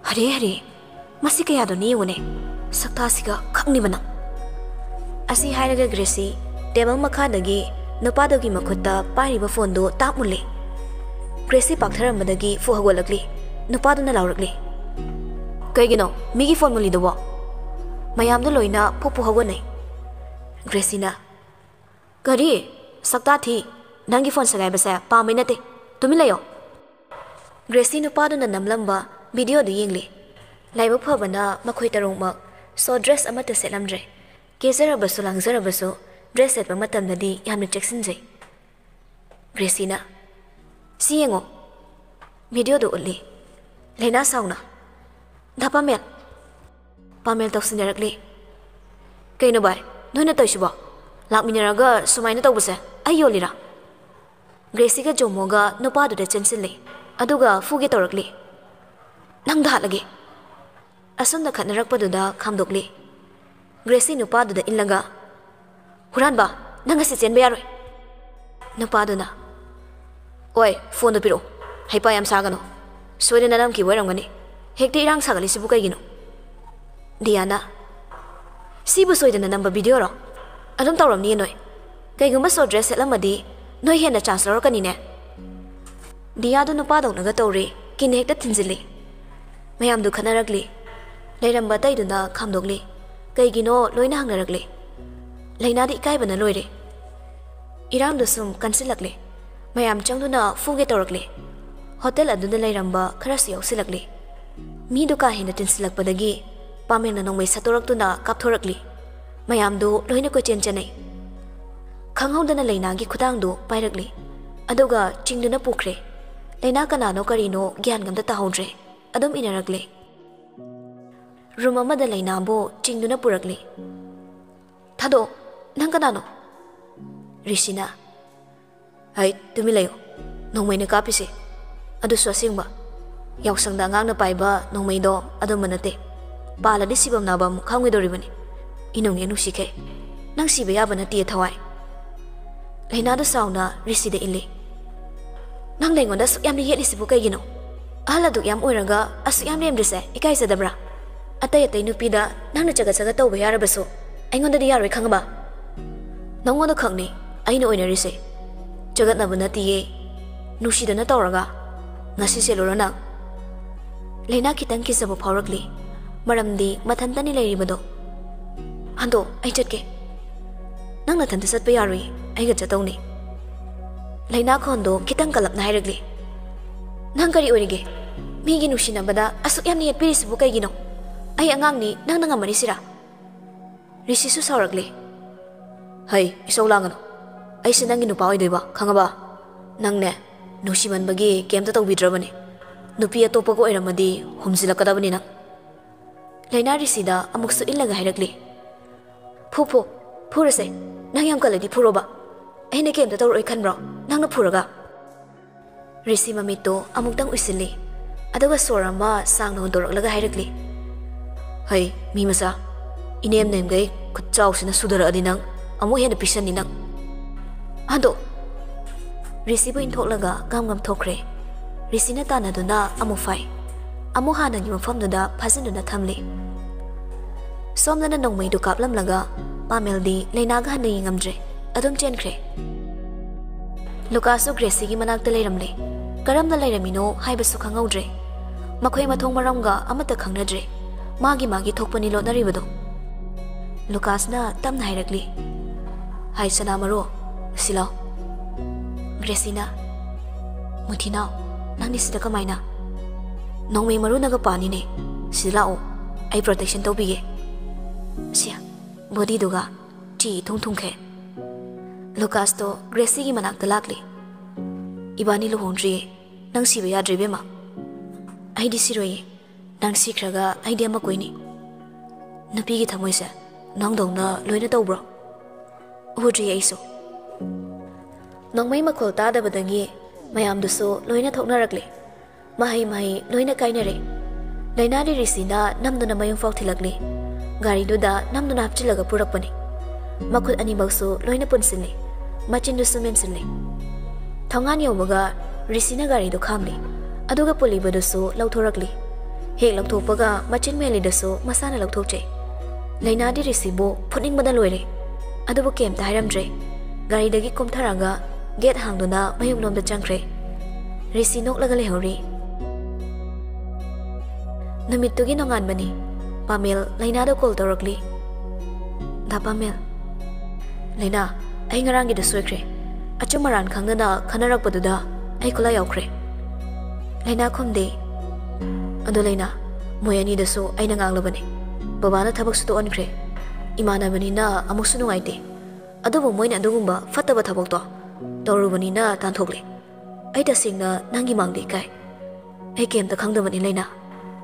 हरे हरे मसी कयादो नियोने सक्तासिगा खंगनिबना असी हायरगा Gracy table मखादगी नुपादोगी मखुत्ता Paribas फोनदो तापमुले Gracy पाक्थरमदगी फुहगोलगली नुपादुना लावरगली कईगिनो मिगी phone मुलिदबो मयामदो लोइना फुहगोनै ग्रेसीना करी सक्ता थी नंगी फोन सगाइबसे पामै नते तुमि लयो ग्रेसी नुपादुना नमलंबा वीडियो दु येंगली लाइबो फबना मखोय तरोंगमक सो ड्रेस अमता सेटलमद्रे केजरबसु लांगजरबसु ड्रेस सेटबा मतमदि यामना चेक्सिनजै ग्रेसीना सी येंगो वीडियो दु उल्ली लेना साउना धापामेल पामेल तौसिनरगली कइनो बाय नोइना तैसुबो लाकमिनरगा सुमाइना तौबसे आई योलिरा ग्रेसीगा जोमोगा नुपादुदा चेंसिनले अदुगा फुगे तौरगली नंग धालगे असुमना खतनरकपदुदा खामदोकली ग्रेसी नुपादुदा इनलगा हुरानबा नंग से चेनबा यारोय नुपादुना ओय फोन दो पिरो हाइपा याम सागनो सोयदना नमकी वरमगनी हेक्ते इरांग सागली सिबु कइगिनो दियाना सिबु सोयदना नंबर वीडियो रो अदुम तौरमनी नोय कइगुम सो ड्रेस सेटलमदि नोय हेना चांस लरकनीने दियादु नुपादोनगा तौरे किने हेक्ता थिनजिली मयामदु खनरगली लेरंबा तैदुना खामदोगली कइगिनो लोइना हंगनरगली लेनादि इकायबना लोइरे इरांदु सुम कंसिलगली मयाम चंगदुना फुगे तौरगली होटल अदुना लेरंबा खरसु यौसिलगली मीदु का हेना तिनसिलगपदगी पामेलना नोंमै सतोरक्तुना कापथोरगली मयामदु लोइना को चेनचनै खंगौदना लेनागी खुदांगदु पाइरगली अदुगा चिंगदुना पुखरे लेना कनानो करिनो ज्ञान गमदा ताहौद्रे अदुम इनरगले रूम अमदा लेनाबो चिंगदुना पुरगले थादो नंग कनानो ऋषिना हाय तुमि लयो नोंमैना कापिसे अदु स्वसिंगबा यावसंदा गांगना पाइबा नोंमैदो अदु मनते पालादि सिबम नाबम खांगेदोरिबनी इनोंगे नुसिखे नंग सिबा याबा नतिए थवाय लेनादो साउना ऋषिदे इले नंग लेंगोंदा सुयाम येलिसिबु कइगिनो अहलदु याम ओइरगा असु याम लेमद्रिसे इकाइसदब्रा अतै अतै नुपीदा नंगना चगा तौबा यारबसो अइंगोंददि यारोय खंगबा नंगोंदा खंगनी अइना ओइनरिसे जगतनबु नतिए नुसिदना तौरगा ngasi selorana लेना खितंग किसबो फावरगली मरमदी मथंतनी लेरिबदो हंदो आई चटके नंग नथंत सतप यारोय आइगा चतौनी लेना खोंदो खितंग कलपना हाइरगली नंग करी ओरिगे मीगी नुसिनबदा असु यामनी येपिरिसबु कइगिनो आई अंगांगनी नंग नंगमनी सिरा ऋषिसु सावरगली हाय इसौलांगनो आइसे नंगी नुपा ओइदैबा खंगबा नंगने नुसिमनबगी केमता तौबिद्रबनी नुपी अतोपको ओइरमदी हुमसिलकदबनी नंग लेना ऋषिदा अमुकसु इल्लगा हाइरगली फुफो फुरसे नंग याम कलदी फुरोबा अहिने केमता तौरoi खनब्रो नंगना फुरगा ऋषि ममितो अमुक्तंग उसिली अदुगा सोरमा सांगनो दोरकलगा हाइरगली हाय मीमसा इनेम नेमगै खुचाउसिना सुदरअदि नंग अमु हेना पिसनी नंग हंदो ऋषिबु इंथोलगा गामगम थोखरे ऋषिना तानादुना अमु फाइ अमु हानागी मफमदुदा फजनदुना थमले सोमदना नोंमैदु कापलमलगा पामेलदी लेनागा हना यिंगमद्रे अदुम चेनख्रे लुकासु ग्रेसीगी मनाक्ता लेरमले करमना लेरमिनो हाइबसु खंगौद्रे मखोय मथोंग मरमगा अमता खंगनद्रे मागी थोकपनी लोनरिबदो लुकासना तमना हाइरगली हाय सनामरो सिलाव ग्रेसीना मुथिनाव नंगनि सिदा कमाइना नोंमै मरुनगा पानिने सिलाओ आई प्रोटेक्शन तौबिगे सिया बॉडी दुगा ची थुंखे लुकास तो ग्रेसी की मनाक्ता लाकले इबानी लुहोंद्रिये नंग सिबा याद्रेबेमा आइदि सिरोये नंग सिख्रगा आइदि अमा कोइनी नुपीगी थमोइसे नंगदौना लोइना तौब्रो उद्रिये iso नोंमै मखोल तादबदगी मयामदुसो लोइना थोकनरगले महै लोइना काइनरे लेनादि ऋषिना नमदुना मयुं फाउथिलगले गारीदुदा नमदुना हपचिलगा पुरकपनी मखुद अनिमगसु लोइना पुनसिले मचिंदुसु मेनसिले थोंगान यौबगा ऋषिना गारीदो खामले अदुगा पुलिबदुसु लौथोरगले Hek lagthokpaga machin melidasu masana lagthokche. Lainadi risibo phutningmada loire. Adubu kemta hairamdre. Garidagi komtharaga gate hangduna mayumlomda changkre. Risi noklaga lehori. Numittugi nonganbani. Pamel Lainada call tawrakli. Da Pamel. Laina, ai ngarangi da soikre. Achumaran khangdana khanarakpaduda ai kula yaukre. Laina khomde. Ado Laina, moy ani da so ai nanganglabani. Babana thabak su to onkre. Imanabani na amusu nungaite. Adubu moyna adugumba fattaba thabak to. Tawrubani na tanthokle. Ai tasingna nangi mangde kai. Ai kemta khangdabani Laina.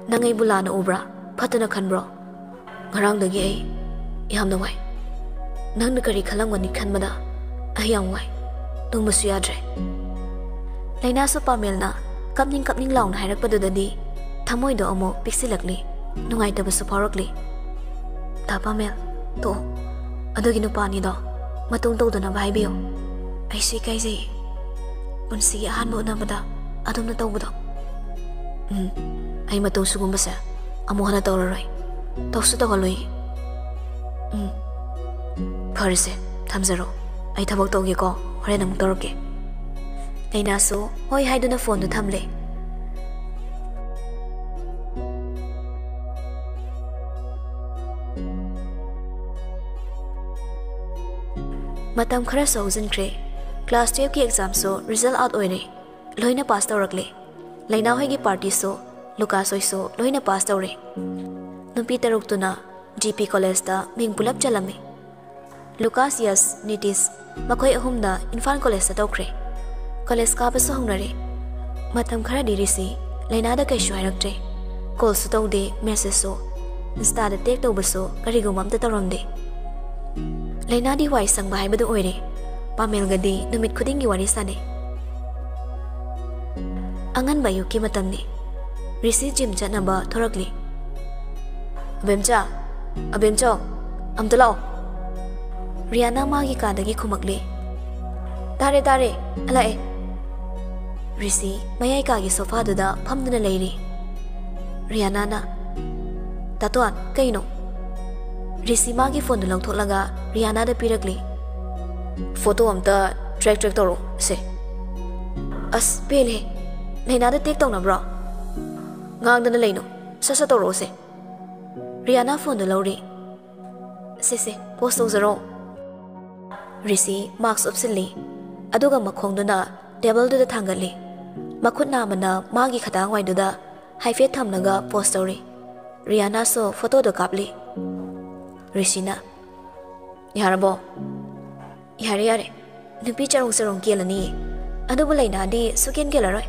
Nangai bulana ubra fatana khanbro. Ngarangdagi ai yamna wai. Nangna kari khalangwani khanmada ai yam wai. Tungbasu yadre. Laina su Pamelna kapning launa hairakpadudadi thamoido amo piksilakli nungaitabsu phaurakli. Da Pamel to adugi nupani do matung tawduna bhaibiyo. Ai si kaijei punsi ahanba unabada adumna tawbado. Ai matung sugumbasa amu hana tawraroi tawsu tawhaloi. Farse thamjaro ai thabak tawgeko horen amuk tawrake. Laina su hoi haiduna phone du thamle. Matam khara saujinkre. Class 12 ki exam so result out oire. Loina pass tawrakle. Laina hoi gi party so Lucas hoi so loina pass tawre. Numpi taruktuna GP college ta ming pulap chalame. Lucas Yas Nitis makhoi ahumna Infan college ta tawkre. College ka baso hongnare. Matam khara dirisi Laina da kaishu hairaktre. Call su tawde message so Insta da take tawbaso karigumam ta tawramde. Laina di wai sang bahai badu oire. Pamel gadi numit khudingi wari sane. Angan bayu ki matamni. Risi gym chatnaba thorakli. Abemcha amtalao. Rihanna magi kadagi khumakli. Tare alae. Risi mayai kagi sofa duda phamduna leiri. Rihanna na tatuan kaino. Risi magi phone longthoklaga Rihanna da pirakli. Photo amta track tawro se. As pele Laina da take tawnabra. Ngangdana leino sasa tawro se. Rihanna phone da lawri. Se post tawzaro. Risi marks upsilli. Aduga makhongduna table du da thangali. Makhutna mana magi khatang waidu da haife thamnaga post tawri. Rihanna so photo do kapli. Rishina Yarabo Yare Nupi charong sarong kielani Adubu Laina di suken gelaroi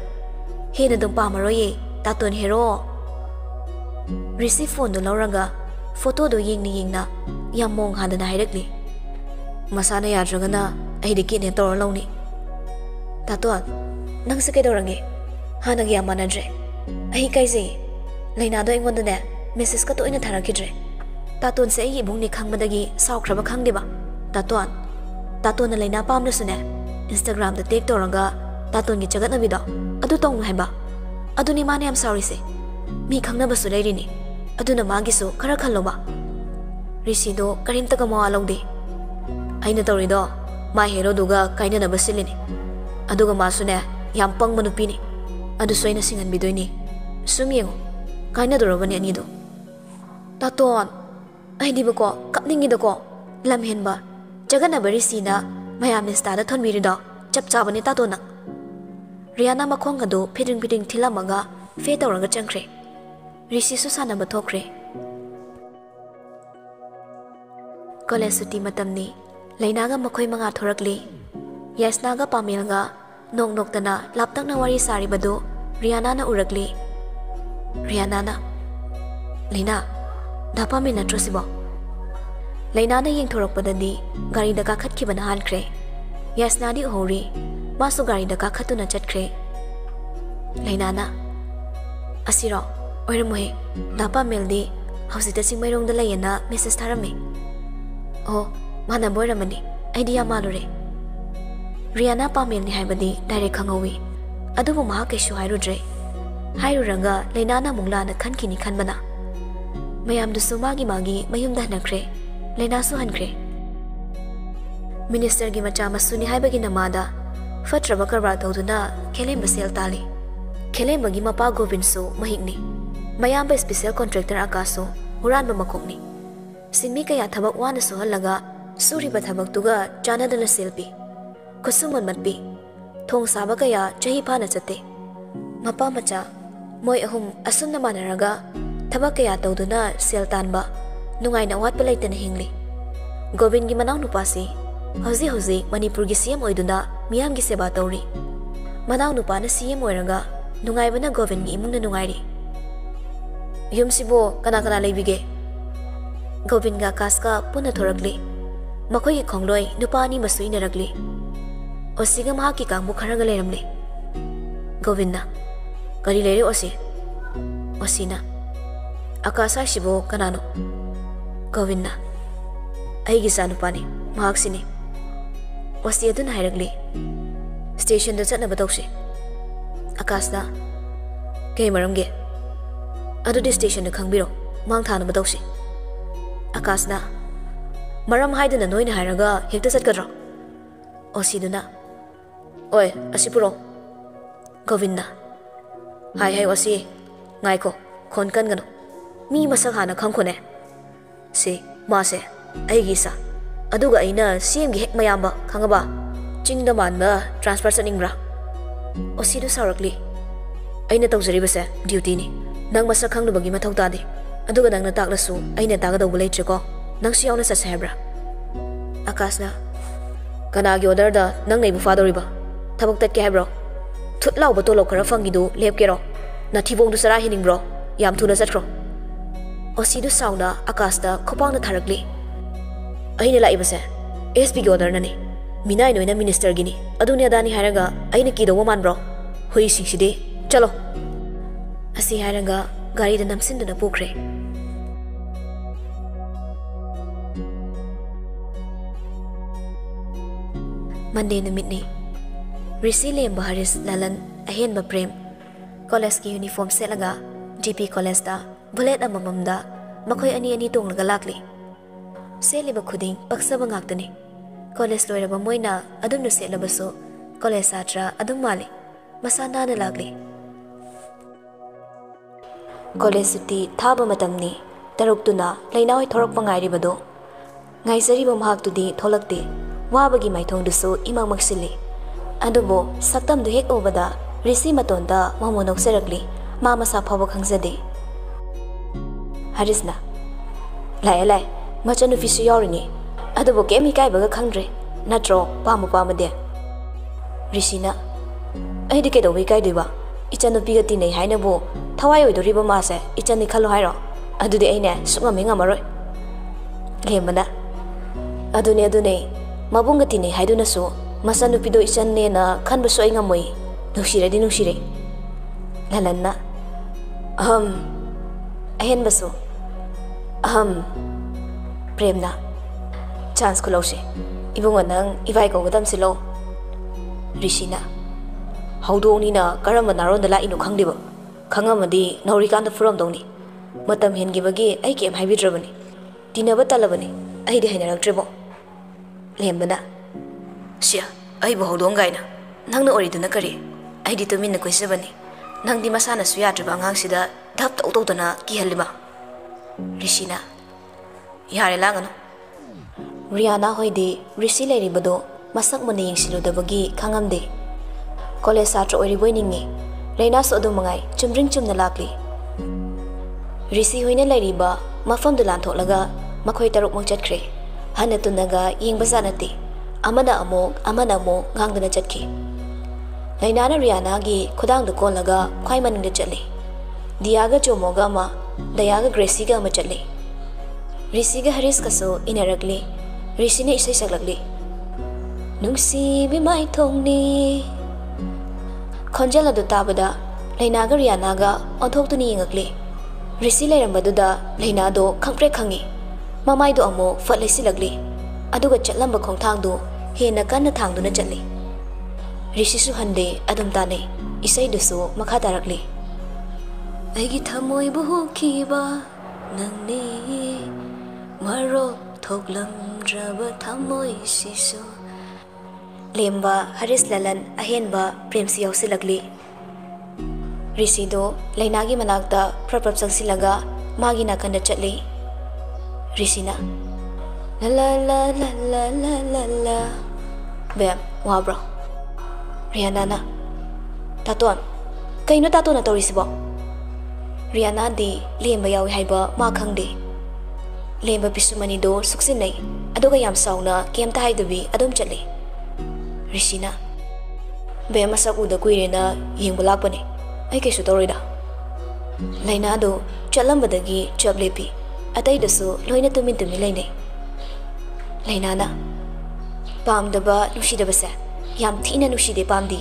Hena dum pamaroye Tatun hero Risi phone do lauraga Photo do yingna Yamong hadana hairakli Masana yadragana Ai dikit ne tawra lawni Tatuan Nang sakay dawrangi Hanag yamanadre Ai kaise Laina do ingon dune Message ka to ina tharakidre Tatun se yi bungni khangmadagi saukraba khangdiba. Tatun na Laina pamna sune. Instagram da take toranga Tatun gi chagat nabido. Adu tong haiba. Adu ni mane am sorry se. Mi khangna basu leiri ni. Adu na magi so khara khalloba. Risi do karim taka mo alongde. Aina torido ma hero duga kaina na basilini. Adu ga masune yam pang manupi ni. Adu soina singan bidoini. Sumiyengo. Kaina dorobani ani do. Tatun Ai di bako kapningi dako lam henba jagana bari sina mayam insta da thonmiri do chap chabani ta to na Rihanna makhong ado phiding thilamaga fe tawraga changkre Risi su sana ba thokre College suti matamni Laina ga makhoi manga thorakli Yasna ga Pamel ga noktana laptak na wari sari bado Rihanna na urakli Rihanna na Laina da Pamel na trosibo Laina na yeng thorakpadadi gari da kakhat ki bana hankre Yasna di hori masu gari da kakhatu na chatkre Laina na asiro oiramohe da Pamel di hausita singmairong da layana message tharame Oh mana boiramani idea malure Rihanna Pamel ni haibadi direct khangawi adubu maha kaishu hairudre Hairuranga Lainana Munglana Kankini Kanbana Mayamdusu Magi Mayumda Nakre Lainasu Hankre Minister gi macha masuni haibagi namada fatraba karba tawduna Kelem basel tali Kelem bagi mapa Govinsu mahigni mayamba special contractor akaso huranba makokni sinmi kaya thabak wana sohalaga suriba thabak tuga chanadana selpi kusuman matpi thong saba kaya chahi phana chate mapa macha moi ahum asunna manaraga thabak kaya tawduna sel tanba nungai na wat palai tan hingli Govin gi manaw nupasi Hozi Manipur gi CM oiduna miyam gi seba tawri manaw nupa na CM oiraga nungai bana Govin gi imung na nungairi yumsibo kana leibige Govin ga kaska puna thorakli makhoi gi khongloi nupa ni masui naragli osiga ma ki kangbu kharaga leramli Govinna kari leire osina akasa shibo kanano Govinna ai gi sanupani mahaksini Wasi adun hairagli station da chatna batawsi Akasna kay maramge adu di station da khangbiro mang thana batawsi Akasna maram haiduna noina hairaga hekta chatkadro Osiduna Oi asipuro Govinna hai wasi ngaiko khonkan gano mi masak hana khangkhone si mase aigi sa aduga aina CM gi hek mayamba khangaba chingda manba transfer saningra osidu saurakli aina tawjari base duty ni nang masa khangdu bagi mathau tadi aduga nang na taklasu aina taga dawbu leitreko nang si yauna sa sebra Akasna kana gi order da nang nei bu fadoriba thabak tat ke hebro thutlaw ba tolo khara fangidu lepkero na thibong du sara hining bro yam thuna satkro osidu sauna Akasna khopang na tharakli aina lai base SB order nani minai noina minister gini adunia dani haraga aina ki do man bro hui singside chalo asi haraga gari da namsin duna pukre Monday namit ni Risilem Baharis Lalan ahen ba prem college ki uniform selaga GP college da bullet amamamda makhoi ani tong laga lakli Seliba khuding paksaba ngaktani college loiraba moina adum nu selabaso college satra adum mali masana na lagli college suti thaba matamni taruktuna lainawai thorok pangai ribado ngaisari ba mahak tudi tholakte wabagi maithong dusu imang maksili adubo saktam du hek obada risi matonda mamonok seragli mama sa phawa khangjade Harisna lai Machan office yorini adubo kemi kai baga khangre natro pamade Rishina ai dike do wi kai diba ichan opi gati nei haina bo thawai oi doriba mase ichan ni khalo hairo adudi aine sunga menga maroi lemana adune mabung gati nei haiduna so masan opi do ichan ne na khan ba soi nga moi nushire lalanna ahen baso Premna chance kulose ibunga nang ivai ko gadam silo Rishina haudoni na karama naron dala inu khangdiba khangamadi naurikan da furam dongni matam hengi bagi ai kem haibidrabani tinaba talabani ai de hainaraktrebo lembana sia ai bo haudong gaina nangna oriduna kare ai di to minna koisabani nang di masana suya traba ngang sida dhap tawtana ki halima Rishina Yare langano Rihanna hoide Rishi leiribado masak mone yengsiludabagi khangamde college satra oiriboi ningi Reina so adu mangai chumring chumna lakli Rishi hoine leiriba mafam du lantholaga makhoi taruk mong chatkre hana tunaga yengba sanati amana amok ngangdana chatki Lainana Rihanna gi khudang du kollaga khwai maning da chali diaga chomoga ma dayaga Gracie ga ma chali Rishi ga Haris kaso inaragli Rishi ne isai saglagli Nungsi bimai thongni Khonjala du tabada Laina ga Rihanna ga onthok tu ni ngakli Rishi leirambadu da Laina do khangpre khangi mamai do amo fatlesi lagli aduga chatlamba khongthang do hena kanna thang du na chatli Rishi su hande adum tane isai du so makha tarakli ꯑꯩꯒꯤ ꯊꯃꯣꯏꯕꯨ ꯍꯨꯈꯤꯕ ꯅꯪꯅꯤ ꯃꯔꯣꯛ ꯊꯣꯛꯂꯝꯗ꯭ꯔꯕ ꯊꯃꯣꯏꯁꯤꯁꯨ ꯂꯦꯝꯕ ꯍꯔꯤꯁ ꯂꯂꯟ ꯑꯍꯦꯟꯕ ꯄ꯭ꯔꯦꯝꯁꯤ ꯌꯥꯎꯁꯤꯜꯂꯛꯂꯤ ꯔꯤꯁꯤꯗꯣ ꯂꯩꯅꯥꯒꯤ ꯃꯅꯥꯛꯇ ꯄ꯭ꯔꯞ ꯄ꯭ꯔꯞ ꯆꯪꯁꯤꯜꯂꯒ ꯃꯥꯒꯤ ꯅꯥꯀꯟꯗ ꯆꯠꯂꯤ ꯔꯤꯁꯤꯅ ꯂ ꯂ ꯂ ꯂ ꯂ ꯂ ꯂ ꯕꯦꯝ ꯋꯥꯕ꯭ꯔꯣ ꯔꯤꯌꯥꯅꯥꯅ ꯇꯥꯇꯣꯟ ꯀꯩꯅꯣ ꯇꯥꯇꯣꯟꯅ ꯇꯧꯔꯤꯁꯤꯕꯣ ꯔꯤꯌꯥꯅꯥꯗꯤ ꯂꯦꯝꯕ ꯌꯥꯎꯏ ꯍꯥꯏꯕ ꯃꯥ ꯈꯪꯗꯦ ꯂꯦꯝꯕ ꯄꯤꯁꯨꯃꯅꯤꯗꯣ ꯁꯨꯛꯆꯤꯟꯅꯩ ꯑꯗꯨꯒ ꯌꯥꯝ ꯁꯥꯎꯅ ꯀꯩꯝꯇ ꯍꯥꯏꯗꯕꯤ ꯑꯗꯨꯝ ꯆꯠꯂꯤ ꯔꯤꯁꯤꯅ ꯕꯦꯝ ꯃꯁꯛ ꯎꯗ ꯀꯨꯏꯔꯦꯅ ꯌꯦꯡꯕ ꯂꯥꯛꯄꯅꯦ ꯑꯩ ꯀꯩꯁꯨ ꯇꯧꯔꯣꯏꯗ ꯂꯩꯅꯥꯗꯣ ꯆꯠꯂꯝꯕꯗꯒꯤ ꯆꯞ ꯂꯦꯞꯄꯤ ꯑꯇꯩꯗꯁꯨ ꯂꯣꯏꯅ ꯇꯨꯃꯤꯟ ꯇꯨꯃꯤꯟ ꯂꯩꯅꯩ ꯂꯩꯅꯥꯅ ꯄꯥꯝꯗꯕ ꯅꯨꯡꯁꯤꯗꯕꯁꯦ ꯌꯥꯝ ꯊꯤꯅ ꯅꯨꯡꯁꯤꯗꯦ ꯄꯥꯝꯗꯦ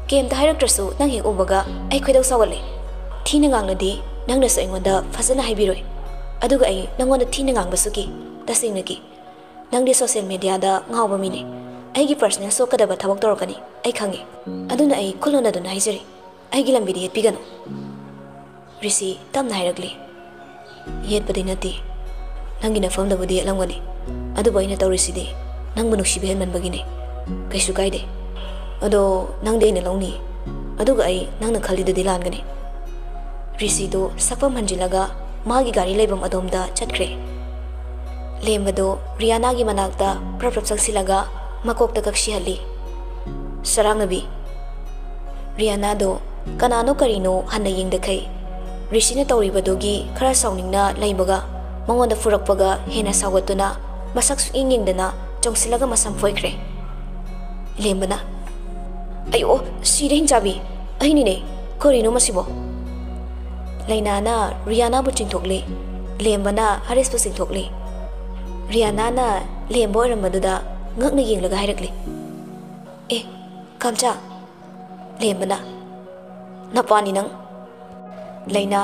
ꯀꯩꯝꯇ ꯍꯥꯏꯔꯛꯇ꯭ꯔꯁꯨ ꯅꯪ ꯍꯦꯛ ꯎꯕꯒ ꯑꯩ ꯈꯣꯏꯗꯧ ꯁꯥꯎꯒꯠꯂꯦ ꯊꯤꯅ ꯉꯥꯡꯂꯗꯤ ꯅꯪꯅꯁꯨ ꯑꯩꯉꯣꯟꯗ ꯐꯖꯅ ꯍꯥꯏꯕꯤꯔꯣꯏ ꯑꯗꯨꯒ ꯑꯩ ꯅꯪꯉꯣꯟꯗ ꯊꯤꯅ ꯉꯥꯡꯕꯁꯨ ꯀꯤ ꯇꯁꯦꯡꯅ ꯀꯤ ꯅꯪꯗꯤ ꯁꯣꯁꯤꯌꯦꯜ ꯃꯤꯗꯤꯌꯥꯗ ꯉꯥꯎꯕ ꯃꯤꯅꯦ ꯑꯩꯒꯤ ꯄꯔꯁꯅꯦꯜ ꯁꯣꯛꯀꯗꯕ ꯊꯕꯛ ꯇꯧꯔꯛꯀꯅꯤ ꯑꯩ ꯈꯪꯉꯦ ꯑꯗꯨꯅ ꯑꯩ ꯈꯨꯜꯂꯣꯟꯅꯗꯨꯅ ꯍꯥꯏꯖꯔꯤ ꯑꯩꯒꯤ ꯂꯝꯕꯤꯗ ꯌꯦꯠꯄꯤꯒꯅꯨ ꯔꯤꯁꯤ ꯇꯞꯅ ꯍꯥꯏꯔꯛꯂꯤ ꯌꯦꯠꯄꯗꯤ ꯅꯠꯇꯦ ꯅꯪꯒꯤ ꯅꯐꯝꯗꯕꯨꯗꯤ ꯌꯦꯠꯂꯝꯒꯅꯤ ꯑꯗꯨꯕꯨ ꯑꯩꯅ ꯇꯧꯔꯤꯁꯤꯗꯤ ꯅꯪꯕꯨ ꯅꯨꯡꯁꯤꯕ ꯍꯦꯟꯃꯟꯕꯒꯤꯅꯦ ꯀꯩꯁꯨ ꯀꯥꯏꯗꯦ ꯑꯗꯣ ꯅꯪꯗꯤ ꯑꯩꯅ ꯂꯧꯅꯤ ꯑꯗꯨꯒ ꯑꯩ ꯅꯪꯅ ꯈꯜꯂꯤꯗꯨꯗꯤ ꯂꯥꯟꯒꯅꯤ ꯔꯤꯁꯤꯗꯣ ꯁꯛꯐꯝ ꯍꯟꯖꯤꯜꯂꯒ ꯃꯥꯒꯤ ꯒꯥꯔꯤ ꯂꯩꯐꯝ ꯑꯗꯣꯝꯗ ꯆꯠꯈ꯭ꯔꯦ ꯂꯦꯝꯕꯗꯣ ꯔꯤꯌꯥꯅꯥꯒꯤ ꯃꯅꯥꯛꯇ ꯄ꯭ꯔꯞ ꯄ꯭ꯔꯞ ꯆꯪꯁꯤꯜꯂꯒ ꯃꯀꯣꯛꯇ ꯀꯛꯁꯤꯍꯜꯂꯤ ꯁꯔꯥꯡꯅꯕꯤ ꯔꯤꯌꯥꯅꯥꯗꯣ ꯀꯅꯥꯅꯣ ꯀꯔꯤꯅꯣ ꯍꯟꯅ ꯌꯦꯡꯗꯈꯩ ꯔꯤꯁꯤꯅ ꯇꯧꯔꯤꯕꯗꯨꯒꯤ ꯈꯔ ꯁꯥꯎꯅꯤꯡꯅ ꯂꯩꯕꯒ ꯃꯉꯣꯟꯗ ꯐꯨꯔꯛꯄꯒ ꯍꯦꯟꯅ ꯁꯥꯎꯒꯠꯇꯨꯅ ꯃꯁꯛ ꯁꯨꯛꯌꯦꯡ ꯌꯦꯡꯗꯅ ꯆꯣꯡꯁꯤꯜꯂꯒ ꯃꯁꯝ ꯐꯣꯏꯈ꯭ꯔꯦ ꯂꯦꯝꯕꯅ ꯑꯌꯣ ꯁꯤꯔꯦ ꯍꯤꯡꯆꯥꯕꯤ ꯑꯩꯅꯤꯅꯦ ꯀꯔꯤꯅꯣ ꯃꯁꯤꯕꯣ ꯂꯩꯅꯥꯅ ꯔꯤꯌꯥꯅꯥꯕꯨ ꯆꯤꯡꯊꯣꯛꯂꯤ ꯂꯦꯝꯕꯅ ꯍꯔꯤꯁꯄꯨ ꯆꯤꯡꯊꯣꯛꯂꯤ ꯔꯤꯌꯥꯅꯥꯅ ꯂꯦꯝꯕ ꯑꯣꯏꯔꯝꯕꯗꯨꯗ ꯉꯛꯅ ꯌꯦꯡꯂꯒ ꯍꯥꯏꯔꯛꯂꯤ ꯑꯦ ꯀꯥꯝꯆꯥ ꯂꯦꯝꯕꯅ ꯅꯄꯥꯅꯤ ꯅꯪ ꯂꯩꯅꯥ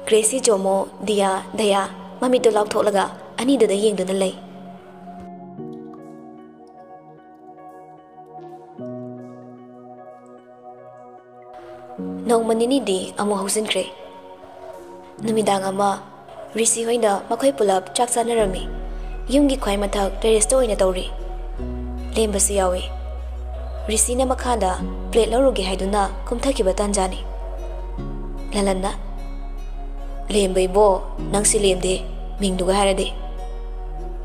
ꯒ꯭ꯔꯦꯁꯤ ꯖꯣꯃꯣ ꯗꯤꯌꯥ ꯗꯌꯥ ꯃꯃꯤꯠꯇꯨ ꯂꯥꯎꯊꯣꯛꯂꯒ ꯑꯅꯤꯗꯨꯗ ꯌꯦꯡꯗꯨꯅ ꯂꯩ ꯅꯣꯡꯃ ꯅꯤꯅꯤꯗꯤ ꯑꯃꯨꯛ ꯍꯧꯖꯤꯟꯈ꯭ꯔꯦ ꯅꯨꯃꯤꯗꯥꯡ ꯑꯃ ꯔꯤꯁꯤ ꯍꯣꯏꯅ ꯃꯈꯣꯏ ꯄꯨꯂꯞ ꯆꯥꯛ ꯆꯥꯅꯔꯝꯃꯤ ꯌꯨꯝꯒꯤ ꯈ꯭ꯋꯥꯏ ꯃꯊꯛ ꯇꯦꯔꯦꯁꯇ ꯑꯣꯏꯅ ꯇꯧꯔꯤ ꯂꯦꯝꯕꯁꯨ ꯌꯥꯎꯏ ꯔꯤꯁꯤꯅ ꯃꯈꯥꯗ ꯄ꯭ꯂꯦꯠ ꯂꯧꯔꯨꯒꯦ ꯍꯥꯏꯗꯨꯅ ꯀꯨꯝꯊꯈꯤꯕ ꯇꯥꯟꯖꯥꯅꯤ ꯂꯂꯟꯅ ꯂꯦꯝꯕ ꯏꯕꯣ ꯅꯪꯁꯤ ꯂꯦꯝꯗꯦ ꯃꯤꯡꯗꯨꯒ ꯍꯥꯏꯔꯗꯤ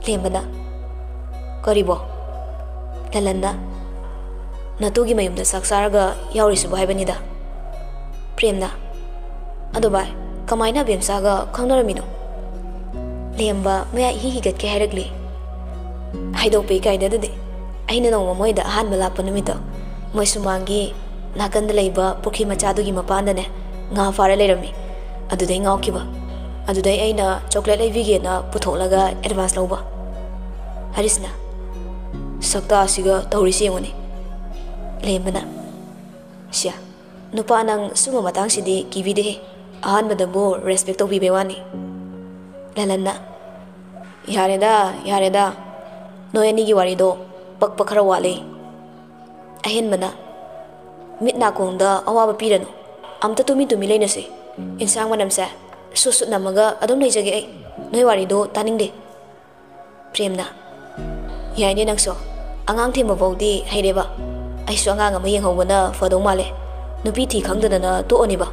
ꯂꯦꯝꯕꯅ ꯀꯔꯤꯕꯣ ꯂꯂꯟꯅ ꯅꯇꯨꯒꯤ ꯃꯌꯨꯝꯗ ꯆꯥꯛ ꯆꯥꯔꯒ ꯌꯥꯎꯔꯤꯁꯤꯕꯨ ꯍꯥꯏꯕꯅꯤꯗ ꯄ꯭ꯔꯦꯝꯅ ꯑꯗꯣ ꯚꯥꯏ ꯀꯃꯥꯏꯅ ꯑꯕꯦꯝꯆꯥꯒ ꯈꯪꯅꯔꯝꯃꯤꯅꯣ ꯂꯦꯝꯕ ꯃꯌꯥ ꯏꯍꯤ ꯍꯤꯒꯠꯀꯦ ꯍꯥꯏꯔꯛꯂꯤ ꯍꯥꯏꯗꯣꯛꯄ ꯏꯀꯥꯏꯗ ꯑꯗꯨꯗꯤ ꯑꯩꯅ ꯅꯣꯡꯃ ꯃꯣꯏꯗ ꯑꯍꯥꯟꯕ ꯂꯥꯛꯄ ꯅꯨꯃꯤꯠꯇꯣ ꯃꯣꯏ ꯁꯨꯃꯥꯡꯒꯤ ꯅꯥꯀꯟꯗ ꯂꯩꯕ ꯄꯨꯈ꯭ꯔꯤ ꯃꯆꯥꯗꯨꯒꯤ ꯃꯄꯥꯟꯗꯅꯦ ꯉꯥ ꯐꯥꯔ ꯂꯩꯔꯝꯃꯤ ꯑꯗꯨꯗꯩ ꯉꯥꯎꯈꯤꯕ ꯑꯗꯨꯗꯩ ꯑꯩꯅ ꯆꯣꯀ꯭ꯂꯦꯠ ꯂꯩꯕꯤꯒꯦꯅ ꯄꯨꯊꯣꯛꯂꯒ ꯑꯦꯗꯚꯥꯟꯁ ꯂꯧꯕ ꯍꯔꯤꯁꯅ ꯁꯛꯇꯥ ꯑꯁꯤꯒ ꯇꯧꯔꯤꯁꯤ ꯌꯦꯡꯉꯨꯅꯤ ꯂꯦꯝꯕꯅ ꯁꯤꯌꯥ ꯅꯨꯄꯥ ꯅꯪ ꯁꯨꯝꯕ ꯃꯇꯥꯡꯁꯤꯗꯤ ꯀꯤꯕꯤꯗꯦꯍꯦ ꯑꯍꯥꯟꯕꯗꯕꯨ ꯔꯦꯁꯄꯦꯛ ꯇꯧꯕꯤꯕꯩ ꯋꯥꯅꯤ ꯂꯂꯟꯅ ꯌꯥꯔꯦꯗ ꯌꯥꯔꯦꯗ ꯅꯣꯏ ꯑꯅꯤꯒꯤ ꯋꯥꯔꯤꯗꯣ ꯄꯛꯄ ꯈꯔ ꯋꯥꯠꯂꯦ ꯑꯍꯦꯟꯕꯅ ꯃꯤꯠ ꯅꯥꯀꯣꯡꯗ ꯑꯋꯥꯕ ꯄꯤꯔꯅꯨ ꯑꯝꯇ ꯇꯨꯃꯤꯟ ꯇꯨꯃꯤꯟ ꯂꯩꯅꯁꯤ ꯏꯟꯁꯥꯡ ꯃꯅꯝꯁꯦ ꯁꯨꯠ ꯁꯨꯠ ꯅꯝꯃꯒ ꯑꯗꯨꯝ ꯂꯩꯖꯒꯦ ꯑꯩ ꯅꯣꯏ ꯋꯥꯔꯤꯗꯣ ꯇꯥꯅꯤꯡꯗꯦ ꯄ꯭ꯔꯦꯝꯅ ꯌꯥꯏꯅꯦ ꯅꯪꯁꯨ ꯑꯉꯥꯡ ꯊꯦꯝꯕ ꯐꯥꯎꯗꯤ ꯍꯩꯔꯦꯕ ꯑꯩꯁꯨ ꯑꯉꯥꯡ ꯑꯃ ꯌꯦꯡꯍꯧꯕꯅ ꯐꯗꯧ ꯃꯥꯜꯂꯦ ꯅꯨꯄꯤ ꯊꯤ ꯈꯪꯗꯗꯅ ꯇꯣꯛꯑꯅꯤꯕ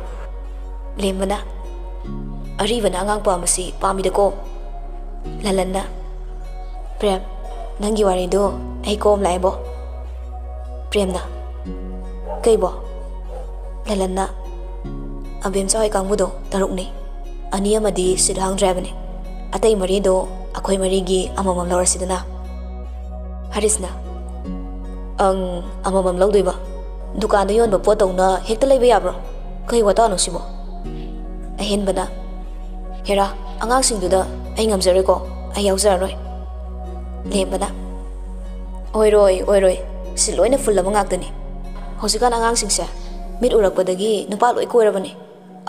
ꯂꯦꯝꯕꯅ ꯑꯔꯤꯕꯅ ꯑꯉꯥꯡ ꯄꯥꯝꯕꯁꯤ ꯄꯥꯝꯃꯤꯗꯀꯣ ꯂꯂꯟꯅ ꯄ꯭ꯔꯦꯝ ꯅꯪꯒꯤ ꯋꯥꯔꯤꯗꯣ ꯑꯩ ꯀꯣꯝ ꯂꯥꯛꯑꯦꯕꯣ ꯄ꯭ꯔꯦꯝꯅ ꯀꯩꯕꯣ ꯂꯂꯟꯅ ꯑꯕꯦꯝꯆꯥ ꯍꯣꯏ ꯀꯥꯡꯕꯨꯗꯣ 6ꯅꯤ 2 ꯑꯃꯗꯤ ꯁꯤꯠ ꯍꯥꯡꯗ꯭ꯔꯦ ꯍꯥꯏꯕꯅꯤ ꯑꯇꯩ 4ꯗꯣ ꯑꯩꯈꯣꯏ 4ꯒꯤ ꯑꯃꯃꯝ ꯂꯧꯔꯁꯤꯗꯅ ꯍꯔꯤꯁꯅ ꯑꯃꯃꯝ ꯂꯧꯗꯣꯏꯕ ꯗꯨꯀꯥꯟꯗ ꯌꯣꯟꯕ ꯄꯣꯠꯇꯧꯅ ꯍꯦꯛꯇ ꯂꯩꯕ ꯌꯥꯕ꯭ꯔꯣ ꯀꯩ ꯋꯥꯇꯥꯅꯣ ꯁꯤꯕꯣ ꯑꯍꯦꯟꯕꯅ ꯍꯦꯔꯥ ꯑꯉꯥꯡꯁꯤꯡꯗꯨꯗ ꯑꯩ ꯉꯝꯖꯔꯣꯏꯀꯣ ꯑꯩ ꯌꯥꯎꯖꯔꯔꯣꯏ ꯂꯦꯝꯕꯅ ꯑꯣꯏꯔꯣꯏ ꯑꯣꯏꯔꯣꯏ ꯁꯤ ꯂꯣꯏꯅ ꯐꯨꯜꯂꯕ ꯉꯥꯛꯇꯅꯤ ꯍꯧꯖꯤꯛꯀꯥꯟ ꯑꯉꯥꯡꯁꯤꯡꯁꯦ ꯃꯤꯠ ꯎꯔꯛꯄꯗꯒꯤ ꯅꯨꯄꯥ ꯂꯣꯏ ꯀꯣꯏꯔꯕꯅꯤ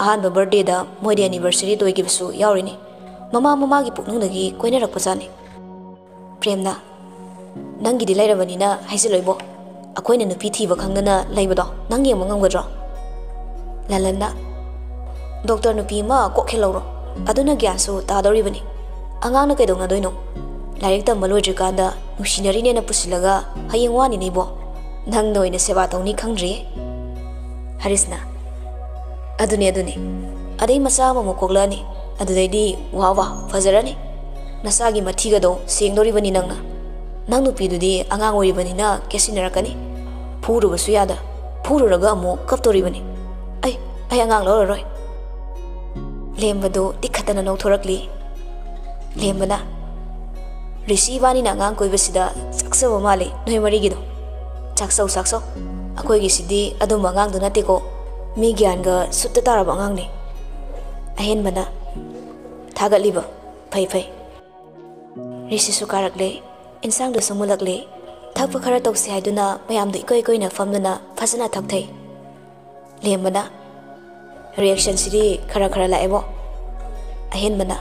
ꯑꯍꯥꯟꯕ ꯕꯔꯊꯗꯦꯗ ꯃꯣꯏꯗꯤ ꯑꯦꯅꯤꯚꯔꯁꯔꯤ ꯇꯣꯏꯈꯤꯕꯁꯨ ꯌꯥꯎꯔꯤꯅꯤ ꯃꯃꯥꯒꯤ ꯄꯨꯛꯅꯤꯡꯗꯒꯤ ꯀꯣꯏꯅꯔꯛꯄꯖꯥꯠꯅꯤ ꯄ꯭ꯔꯦꯝꯅ ꯅꯪꯒꯤꯗꯤ ꯂꯩꯔꯕꯅꯤꯅ ꯍꯥꯏꯖꯤꯜꯂꯣꯏꯕꯣ ꯑꯩꯈꯣꯏꯅ ꯅꯨꯄꯤ ꯊꯤꯕ ꯈꯪꯗꯅ ꯂꯩꯕꯗꯣ ꯅꯪ ꯌꯦꯡꯕ ꯉꯝꯒꯗ꯭ꯔꯣ ꯂꯂꯟꯅ Doctor nupi ma kok khelauro aduna gyan su tadori bani angang na kaidong na doino larik tam maloi jikanda nusinari ne na pusilaga hayeng wani nei bo nang noi na seba tawni khangri Harisna aduni adai masa ma mokoglani adudai wawa fazarani nasagi mathiga do sengdori bani nangna nang nupi dudi angang ori bani na kesinarakani phuru basu yada phuru raga amo kaptori bani ai angang loroi lembado dikhatana nokhorakli lembana Rishi-bani na angang koi basida saksaba mali noi marigido saksau akoi gi sidi adum angang do nate ko mi gyan ga sutta taraba angang ni ahen bana thagatliba phai Rishi su karakle insang do sumulakle thakpa khara tokse haiduna mayam do ikoi na famduna phasana thakthai lembana reaction sidi khara laebo ahen bana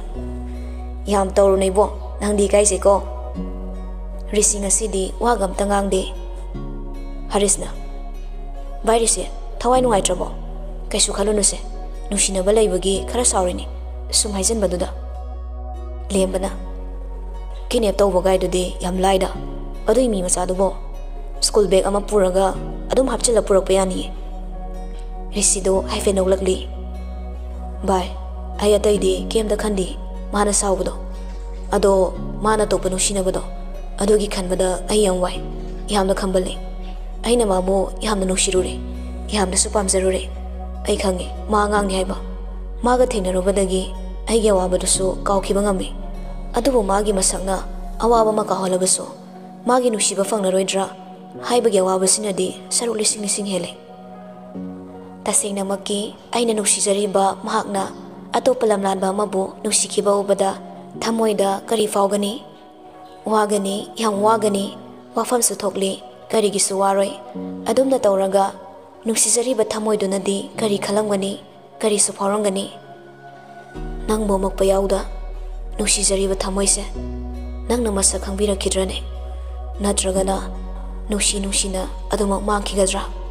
yam tawru nei bo nangdi kai se ko Rishi ngasidi wagam tangang de Harisna Bairisi thawai nungai trabo kaisu khalunu se nushina balai bagi khara sawrini sum haijan baduda lembana kinep tawbo gai dudi yam laida adui mi macha dubo school bag ama puraga adum hapchila purak payani Rishi do haife nolakli bai ayatai di kem da khandi mana sawbudo ado mana to panu shinabado adogi khanbada ayam wai yamna khambali aina mamu yamna nushirure yamna supam zarure ai khange ma ngang ni haiba maga thenarubadagi aige awabadu kaukhiba ngami adubu magi masakna awaba maka holabasu magi nushiba fangnaroidra haibagi awabasinadi saruk lising hele tasengna makki aina nushijariba mahakna atopa lamlanba amabu nusikhiba ubada thamoida kari faugani wagani yang wagani wafam su thokli kari gi su waroi adumna tawraga nuksijariba thamoidunadi kari khalamgani kari su faurangani nangbo makpa yauda nuksijariba thamoise nangna masa khangbirakhidrane natragana nushina adumak mangkhigadra